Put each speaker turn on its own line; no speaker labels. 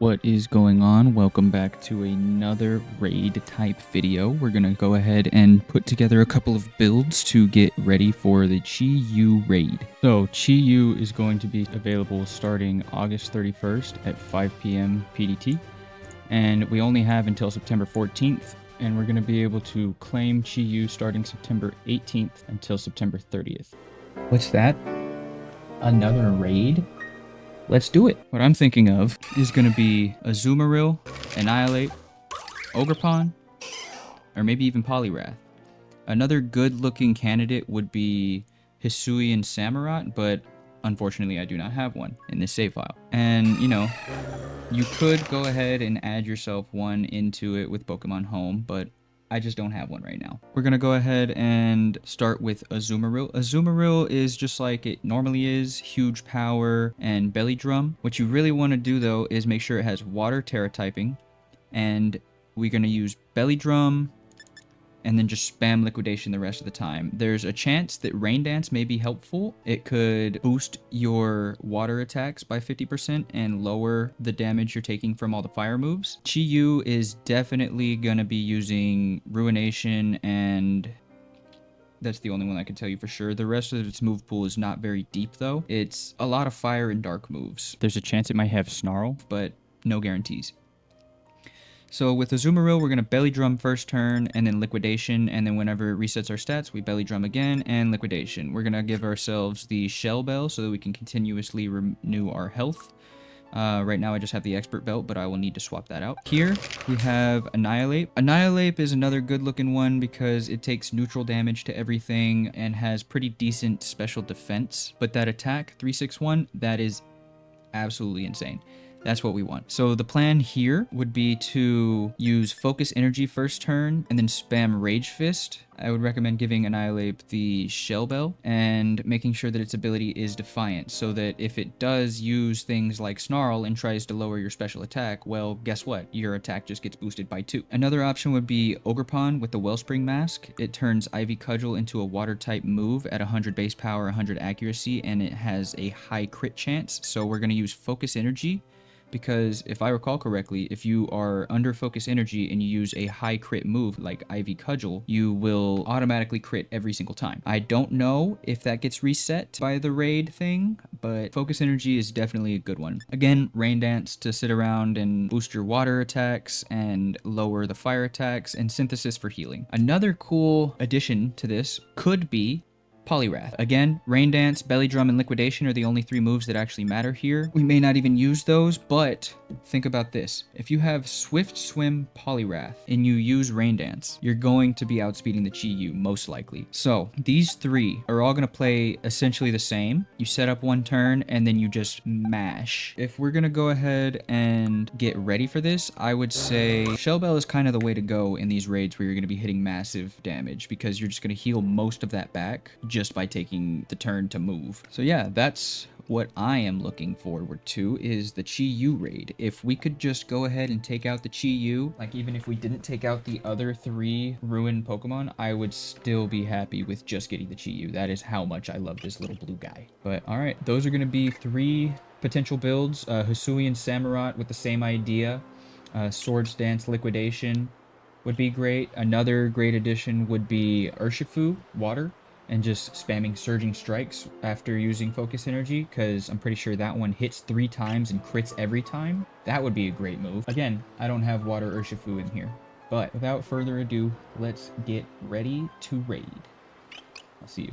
What is going on? Welcome back to another raid type video. We're going to go ahead and put together a couple of builds to get ready for the YU raid. So YU is going to be available starting August 31st at 5 p.m. PDT. And we only have until September 14th. And we're going to be able to claim YU starting September 18th until September 30th. What's that? Another raid? Let's do it. What I'm thinking of is going to be Azumarill, Annihilate, Ogerpon, or maybe even Poliwrath. Another good-looking candidate would be Hisuian Samurott, but unfortunately I do not have one in this save file. And, you know, you could go ahead and add yourself one into it with Pokemon Home, but I just don't have one right now. We're going to go ahead and start with Azumarill. Azumarill is just like it normally is, huge power and belly drum. What you really want to do though is make sure it has water Terra typing, and we're going to use belly drum and then just spam liquidation the rest of the time. There's a chance that Rain Dance may be helpful. It could boost your water attacks by 50% and lower the damage you're taking from all the fire moves. YU is definitely gonna be using Ruination, and that's the only one I can tell you for sure. The rest of its move pool is not very deep though. It's a lot of fire and dark moves. There's a chance it might have Snarl, but no guarantees. So with Azumarill, we're going to belly drum first turn and then liquidation, and then whenever it resets our stats, we belly drum again and liquidation. We're going to give ourselves the Shell Bell so that we can continuously renew our health. Right now I just have the Expert Belt, but I will need to swap that out. Here we have Annihilate. Annihilate is another good looking one because it takes neutral damage to everything and has pretty decent special defense. But that attack, 361, that is absolutely insane. That's what we want. So the plan here would be to use Focus Energy first turn and then spam Rage Fist. I would recommend giving Annihilate the Shell Bell and making sure that its ability is Defiant, so that if it does use things like Snarl and tries to lower your special attack, well, guess what? Your attack just gets boosted by 2. Another option would be Ogerpon with the Wellspring Mask. It turns Ivy Cudgel into a water-type move at 100 base power, 100 accuracy, and it has a high crit chance. So we're going to use Focus Energy, because if I recall correctly, if you are under Focus Energy and you use a high crit move like Ivy Cudgel, you will automatically crit every single time. I don't know if that gets reset by the raid thing, but Focus Energy is definitely a good one. Again, Rain Dance to sit around and boost your water attacks and lower the fire attacks, and Synthesis for healing. Another cool addition to this could be Poliwrath. Again, Rain Dance, Belly Drum, and Liquidation are the only 3 moves that actually matter here. We may not even use those, but think about this. If you have Swift Swim Poliwrath and you use Rain Dance, you're going to be outspeeding the YU, most likely. So these 3 are all going to play essentially the same. You set up one turn and then you just mash. If we're going to go ahead and get ready for this, I would say Shell Bell is kind of the way to go in these raids where you're going to be hitting massive damage, because you're just going to heal most of that back just by taking the turn to move. So yeah, that's what I am looking forward to, is the YU raid. If we could just go ahead and take out the YU, like even if we didn't take out the other 3 ruined Pokemon, I would still be happy with just getting the YU. That is how much I love this little blue guy. But alright, those are going to be 3 potential builds. Hisuian Samurott with the same idea. Swords Dance Liquidation would be great. Another great addition would be Urshifu, Water, and just spamming Surging Strikes after using Focus Energy, because I'm pretty sure that one hits 3 times and crits every time. That would be a great move. Again, I don't have Water Urshifu in here. But without further ado, let's get ready to raid. I'll see you.